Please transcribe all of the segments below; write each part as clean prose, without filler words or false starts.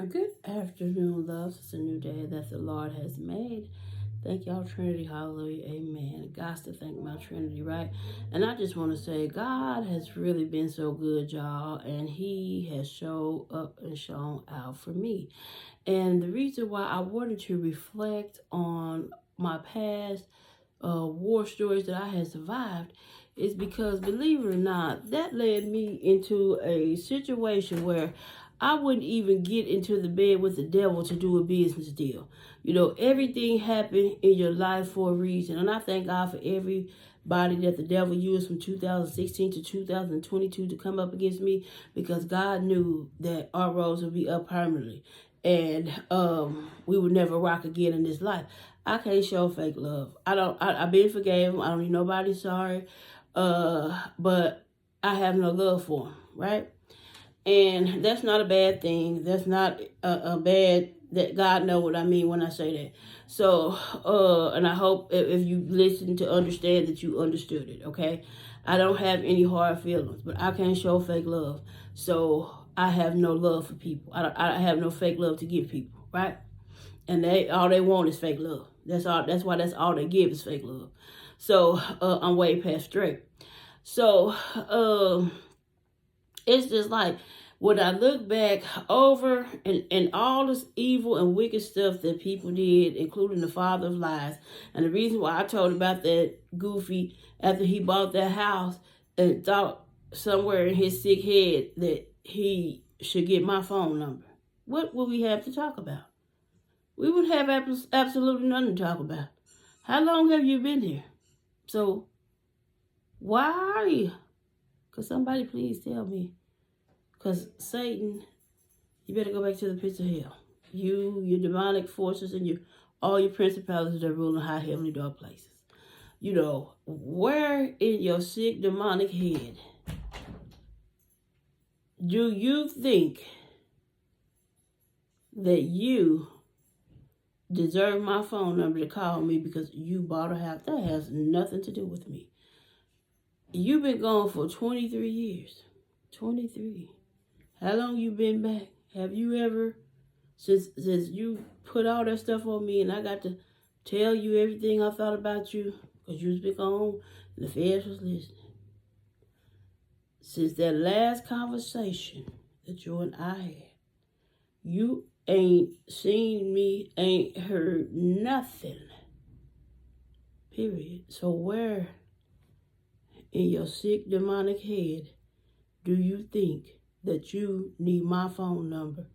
A good afternoon, loves. It's a new day that the Lord has made. Thank y'all, Trinity. Hallelujah. Amen. Got to thank my Trinity, right? And I just want to say, God has really been so good, y'all. And He has showed up and shown out for me. And the reason why I wanted to reflect on my past war stories that I had survived is because, believe it or not, that led me into a situation where I wouldn't even get into the bed with the devil to do a business deal. You know, everything happened in your life for a reason. And I thank God for everybody that the devil used from 2016 to 2022 to come up against me, because God knew that our roads would be up permanently. And we would never rock again in this life. I can't show fake love. I've been forgiven. I don't need nobody sorry. But I have no love for him, right? And that's not a bad thing. That's not a bad, that God know what I mean when I say that. So, and I hope if you listen to understand that you understood it, okay? I don't have any hard feelings, but I can't show fake love. So I have no love for people. I have no fake love to give people, right? And all they want is fake love. That's all. That's why that's all they give is fake love. So I'm way past straight. So it's just like, when I look back over and all this evil and wicked stuff that people did, including the father of lies, and the reason why I told about that goofy after he bought that house and thought somewhere in his sick head that he should get my phone number, what would we have to talk about? We would have absolutely nothing to talk about. How long have you been here? So why are you? Could somebody please tell me? Because Satan, you better go back to the pits of hell. You, your demonic forces, and all your principalities that rule in high heavenly dark places. You know, where in your sick demonic head do you think that you deserve my phone number to call me because you bought a house? That has nothing to do with me. You've been gone for 23 years. 23. How long you been back? Have you ever, since you put all that stuff on me and I got to tell you everything I thought about you, because you was been gone and the feds was listening. Since that last conversation that you and I had, you ain't seen me, ain't heard nothing. Period. So where in your sick demonic head do you think that you need my phone number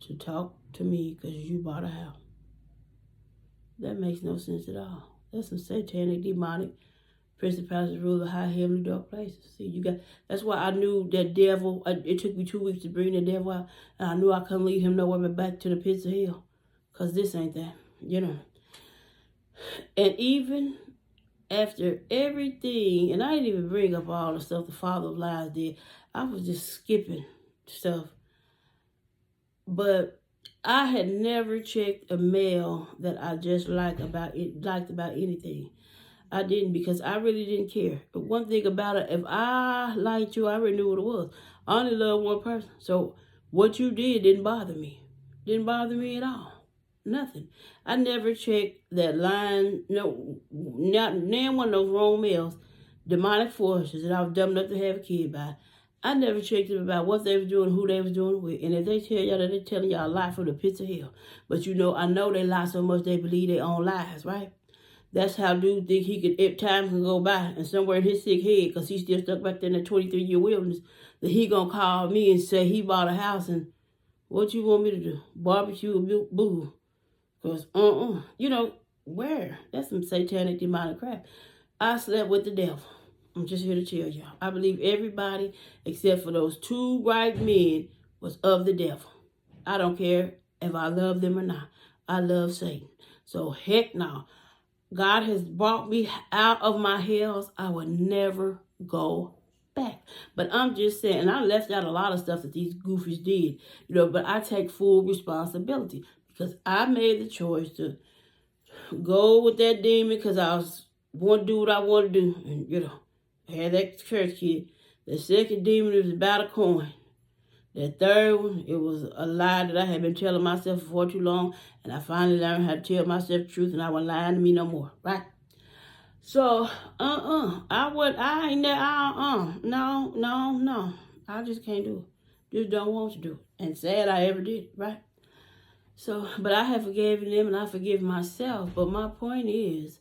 to talk to me because you bought a house? That makes no sense at all. That's some satanic, demonic principalities rule of high heavenly dark places. See, that's why I knew that devil. It took me 2 weeks to bring the devil out, and I knew I couldn't leave him nowhere but back to the pits of hell, because this ain't that, you know. And even after everything, and I didn't even bring up all the stuff the father of lies did. I was just skipping stuff. But I had never checked a mail that I just liked about anything. I didn't, because I really didn't care. But one thing about it, if I liked you, I already knew what it was. I only love one person. So what you did didn't bother me. Didn't bother me at all. Nothing. I never checked that line. No, not one of those wrong mails, demonic forces that I was dumb enough to have a kid by. I never checked them about what they was doing, who they was doing with. And if they tell y'all that, they're telling y'all a lie from the pits of hell. But you know, I know they lie so much they believe their own lies, right? That's how dude think he could, if time can go by, and somewhere in his sick head, because he's still stuck back there in the 23-year wilderness, that he gonna call me and say he bought a house and what you want me to do? Barbecue or boo? Because, you know, where? That's some satanic, demonic crap. I slept with the devil. I'm just here to tell y'all. I believe everybody, except for those 2 right men, was of the devil. I don't care if I love them or not. I love Satan. So, heck no. God has brought me out of my hells. I will never go back. But I'm just saying, and I left out a lot of stuff that these goofies did, you know, but I take full responsibility. Because I made the choice to go with that demon because I want to do what I want to do. And, you know, I had that church kid. The second demon was about a coin. That third one, it was a lie that I had been telling myself for too long, and I finally learned how to tell myself the truth, and I wasn't lying to me no more, right? So, I ain't that, no. I just can't do it. Just don't want to do it. And sad I ever did, right? So, but I have forgiven them and I forgive myself. But my point is,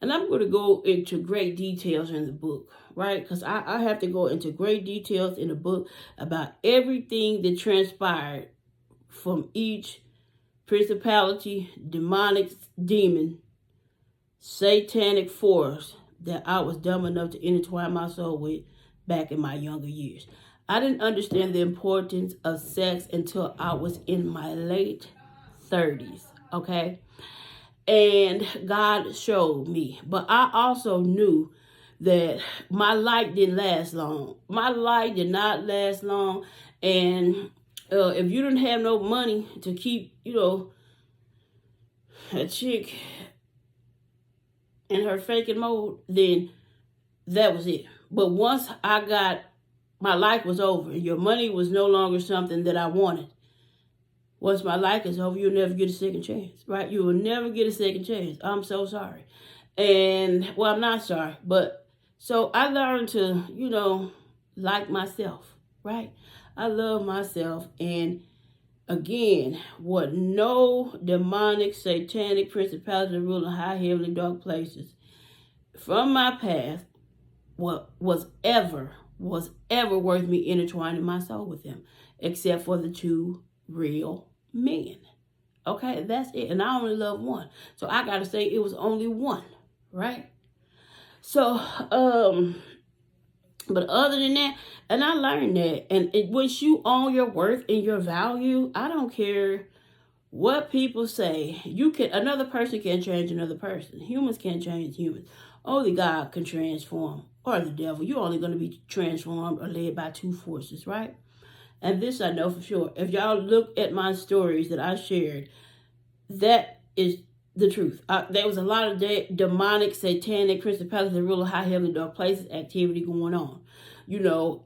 and I'm going to go into great details in the book, right? Because I have to go into great details in the book about everything that transpired from each principality, demonic demon, satanic force that I was dumb enough to intertwine my soul with back in my younger years. I didn't understand the importance of sex until I was in my late 30s, okay? And God showed me. But I also knew that my light didn't last long. My light did not last long. And if you didn't have no money to keep, a chick in her faking mode, then that was it. But once my life was over, your money was no longer something that I wanted. Once my life is over, you'll never get a second chance, right? You will never get a second chance. I'm so sorry. And, well, I'm not sorry. But, so I learned to, like myself, right? I love myself. And, again, what no demonic, satanic principality ruling high, heavenly, dark places from my past was ever worth me intertwining my soul with them, except for the two real men. Okay, that's it. And I only love one. So I gotta say it was only one, right? So, but other than that, and I learned that, and once you own your worth and your value, I don't care what people say. Another person can't change another person. Humans can't change humans. Only God can transform, or the devil. You're only going to be transformed or led by two forces, right? And this I know for sure. If y'all look at my stories that I shared, that is the truth. There was a lot of demonic, satanic, principalities, and ruler high, heavenly, dark places activity going on,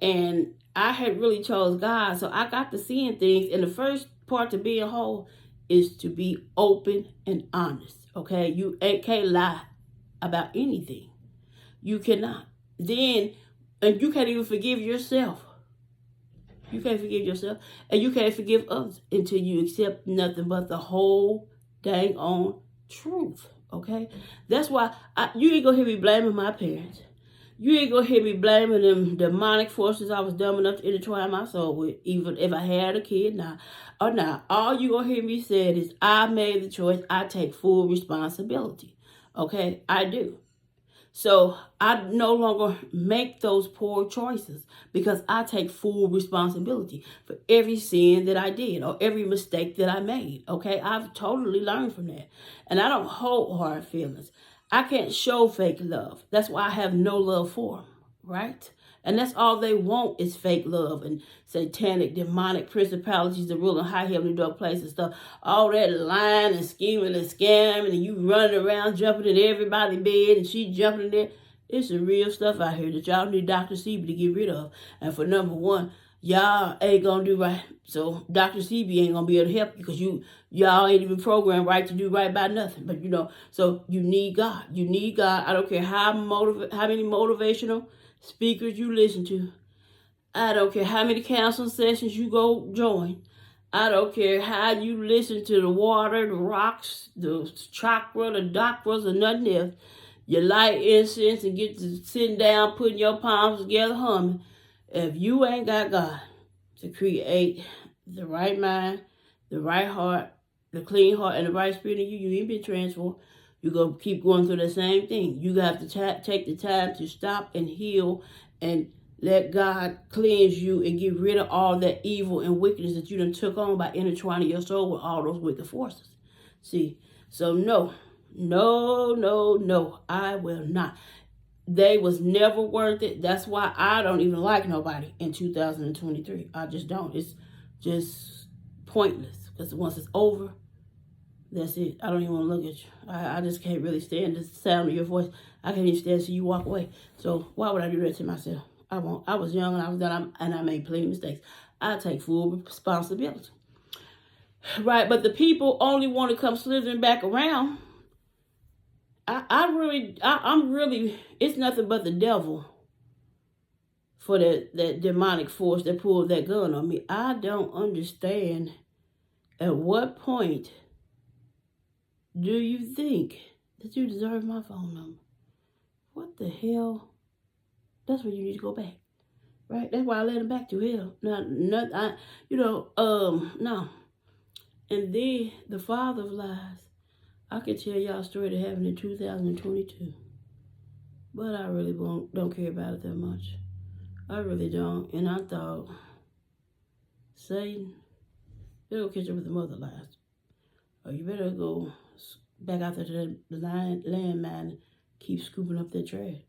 and I had really chose God, so I got to seeing things. And the first part to being whole is to be open and honest, okay? You can't lie about anything. You cannot. And you can't even forgive yourself. You can't forgive yourself, and you can't forgive others until you accept nothing but the whole dang on truth, okay? That's why you ain't gonna hear me blaming my parents. You ain't gonna hear me blaming them demonic forces I was dumb enough to intertwine my soul with, even if I had a kid now or not. All you gonna hear me say is, I made the choice. I take full responsibility, okay? I do. So I no longer make those poor choices because I take full responsibility for every sin that I did or every mistake that I made. Okay, I've totally learned from that. And I don't hold hard feelings. I can't show fake love. That's why I have no love for them, right? And that's all they want is fake love and satanic, demonic principalities that rule in high, heavenly, dark places and stuff. All that lying and scheming and scamming and you running around jumping in everybody's bed and she jumping in there. It's some real stuff out here that y'all need Dr. CB to get rid of. And for number one, y'all ain't gonna do right. So Dr. CB ain't gonna be able to help you because y'all ain't even programmed right to do right by nothing. But so you need God. You need God. I don't care how many motivational speakers you listen to. I don't care how many counseling sessions you go join. I don't care how you listen to the water, the rocks, the chakra, the doctors, or nothing else. You light incense and get to sitting down, putting your palms together, humming. If you ain't got God to create the right mind, the right heart, the clean heart, and the right spirit in you, you ain't been transformed. You're going to keep going through the same thing. You have to take the time to stop and heal and let God cleanse you and get rid of all that evil and wickedness that you done took on by intertwining your soul with all those wicked forces. See, so no, I will not. They was never worth it. That's why I don't even like nobody in 2023. I just don't. It's just pointless because once it's over, that's it. I don't even want to look at you. I just can't really stand the sound of your voice. I can't even stand to see you walk away. So why would I do that to myself? I won't. I was young and I was done and I made plenty of mistakes. I take full responsibility. Right? But the people only want to come slithering back around. I'm really, it's nothing but the devil for that demonic force that pulled that gun on me. I don't understand at what point do you think that you deserve my phone number? What the hell? That's where you need to go back. Right? That's why I let him back to hell. No. And then the father of lies. I could tell y'all a story that happened in 2022. But I really don't care about it that much. I really don't. And I thought, Satan, you better go catch up with the mother lies. Or you better go back out there to the landmine and keep scooping up that trash.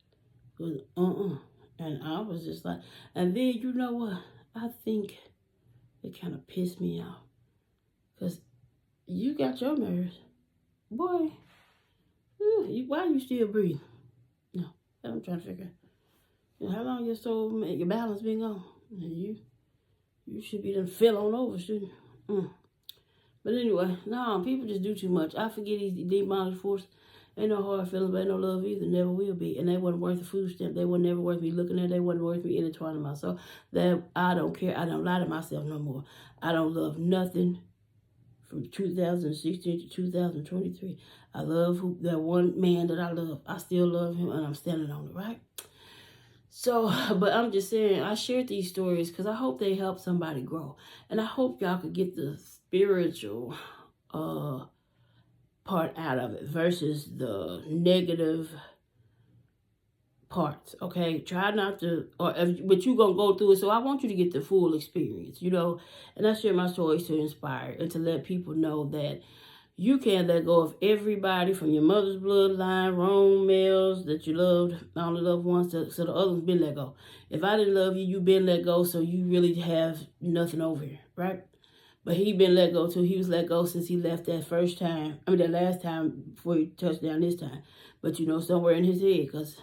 Because, And I was just like, and then you know what? I think it kind of pissed me off. Because you got your nerves. Boy, why you still breathing? No, I'm trying to figure out. How long your balance been gone? You should be done fell on over, shouldn't you? But anyway, no, people just do too much. I forget these demonic forces. Ain't no hard feelings, but ain't no love either. Never will be. And they wasn't worth the food stamp. They were never worth me looking at. They wasn't worth me intertwining myself. That I don't care. I don't lie to myself no more. I don't love nothing from 2016 to 2023. I love that one man that I love. I still love him, and I'm standing on it, right? So, but I'm just saying, I shared these stories because I hope they help somebody grow. And I hope y'all could get the spiritual part out of it versus the negative parts, okay? Try not to, but you're going to go through it. So I want you to get the full experience, And I share my stories to inspire and to let people know that you can't let go of everybody from your mother's bloodline, wrong males that you loved, only loved ones, so the others been let go. If I didn't love you, you been let go, so you really have nothing over here, right? But he been let go too. He was let go since he left that last time before he touched down this time. But somewhere in his head, because,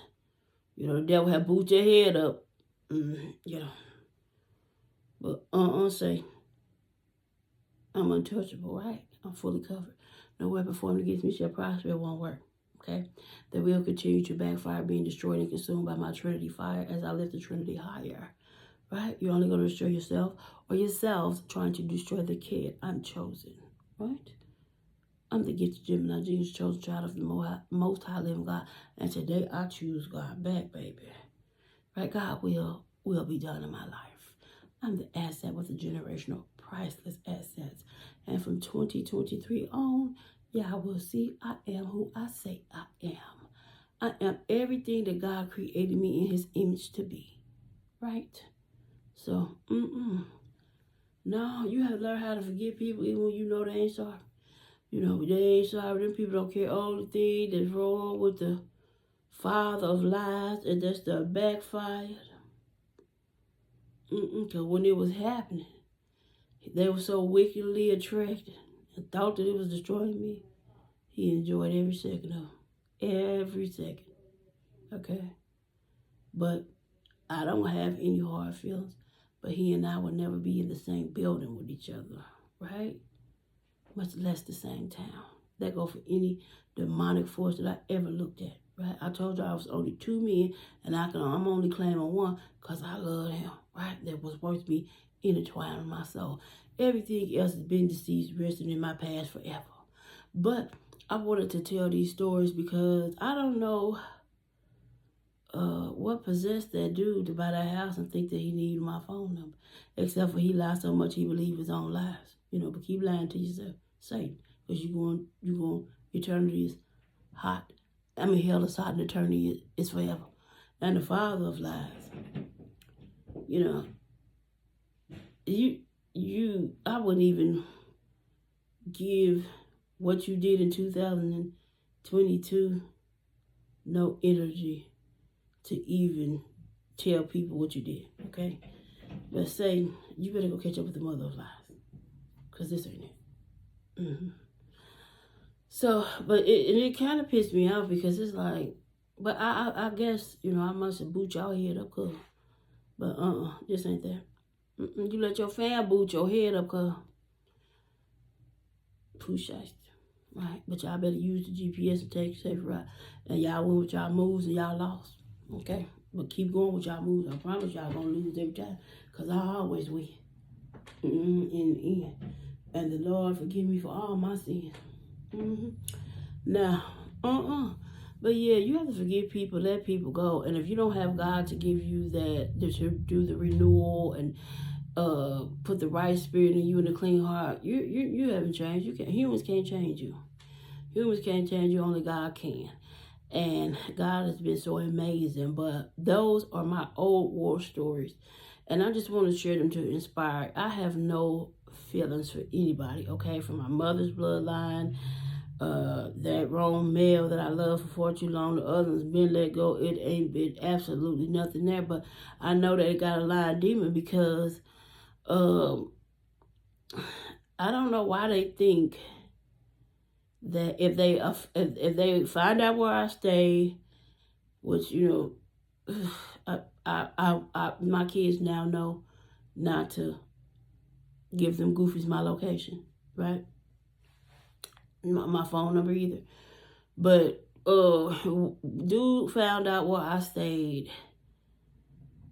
the devil had booted your head up, But say, I'm untouchable, right? I'm fully covered. No weapon formed against me shall prosper. It won't work. Okay? They will continue to backfire, being destroyed and consumed by my Trinity fire as I lift the Trinity higher. Right? You're only going to destroy yourself or yourselves trying to destroy the kid. I'm chosen. Right? I'm the gifted Gemini, Jesus, chosen child of the most high living God. And today I choose God back, baby. Right? God will be done in my life. I'm the asset with the generational priceless assets. And from 2023 on, y'all will see I am who I say I am. I am everything that God created me in his image to be. Right? So, no, you have to learn how to forgive people even when you know they ain't sorry. They ain't sorry. Them people don't care all the thing that's wrong with the father of lies and that's the backfired. Because when it was happening, they were so wickedly attracted and thought that it was destroying me. He enjoyed every second of it. Every second. Okay? But I don't have any hard feelings. But he and I will never be in the same building with each other. Right? Much less the same town. That go for any demonic force that I ever looked at. Right? I told you I was only 2 men, and I'm only claiming one because I love him. Right? That was worth me intertwining my soul. Everything else has been deceased, resting in my past forever. But I wanted to tell these stories because I don't know what possessed that dude to buy that house and think that he needed my phone number. Except for he lied so much he believed his own lies. But keep lying to yourself. Satan. Because eternity is hot. Hell is hot and eternity is forever. And the father of lies. I wouldn't even give what you did in 2022 no energy to even tell people what you did, okay? But Satan, you better go catch up with the mother of lies. Because this ain't it. So, but it kind of pissed me off because it's like, but I guess, I must have boot y'all head up cool. But this ain't that. You let your fan boot your head up, cuz. Push right? But y'all better use the GPS and take a safe route. And y'all went with y'all moves and y'all lost. Okay? But keep going with y'all moves. I promise y'all gonna lose every time. Because I always win. In the end. And the Lord forgive me for all my sins. Now, But yeah, you have to forgive people, let people go. And if you don't have God to give you that to do the renewal and put the right spirit in you and a clean heart, you haven't changed. Humans can't change you. Humans can't change you, only God can. And God has been so amazing. But those are my old war stories. And I just want to share them to inspire. I have no feelings for anybody, okay? From my mother's bloodline, that wrong male that I love for far too long, the other's been let go. It ain't been absolutely nothing there. But I know that it got a lying demon because I don't know why they think that if they find out where I stay, which my kids now know not to give them goofies my location, right? My phone number either. But dude found out where I stayed,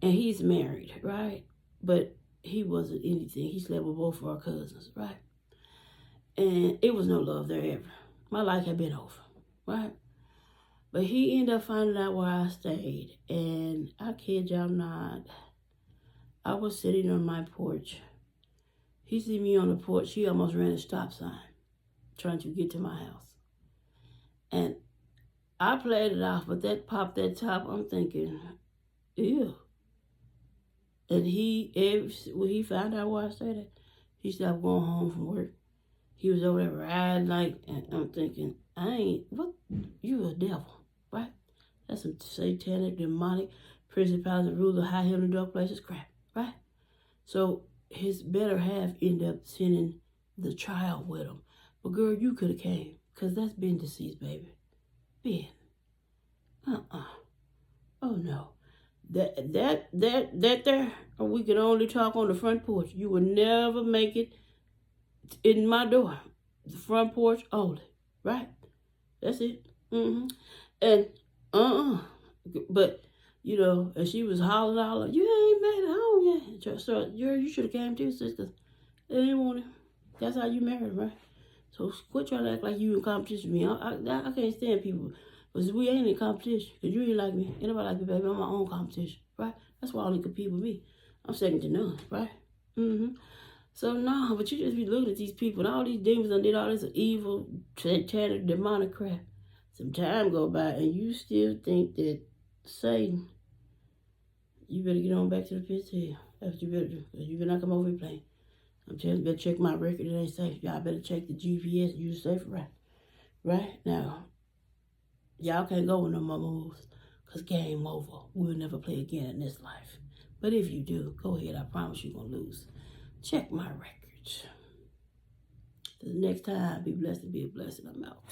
and he's married, right? But he wasn't anything. He slept with both of our cousins, right? And it was no love there ever. My life had been over, right? But he ended up finding out where I stayed. And I kid y'all not, I was sitting on my porch. He see me on the porch. He almost ran a stop sign trying to get to my house. And I played it off, but that popped that top. I'm thinking, ew. And when he found out where I stayed at, he stopped going home from work. He was over there riding and I'm thinking, you a devil, right? That's some satanic, demonic, principality, ruler, high hill and dark places crap, right? So his better half ended up sending the child with him. But girl, you could have came, because that's been deceased, baby. Ben. Oh no. That there, we can only talk on the front porch. You will never make it in my door. The front porch only, right? That's it. And but and she was hollering, you ain't made it home yet. So you should have came too, sister. They didn't want it. That's how you married, right? So quit trying to act like you in competition with me. I can't stand people. Because we ain't in competition. Because you ain't like me. Ain't nobody like me, baby. I'm my own competition, right? That's why I only compete with me. I'm second to none, right? So, no, but you just be looking at these people. And all these demons done did all this evil, satanic, demonic crap. Some time go by and you still think that Satan, you better get on back to the pits of hell. That's what you better do. Because you better not come over here playing. I'm telling you, better check my record. It ain't safe. Y'all better check the GPS. Use safe route. Right? Now, y'all can't go with no more moves. Because game over. We'll never play again in this life. But if you do, go ahead. I promise you're going to lose. Check my records. Till the next time, be blessed and be a blessing. I'm out.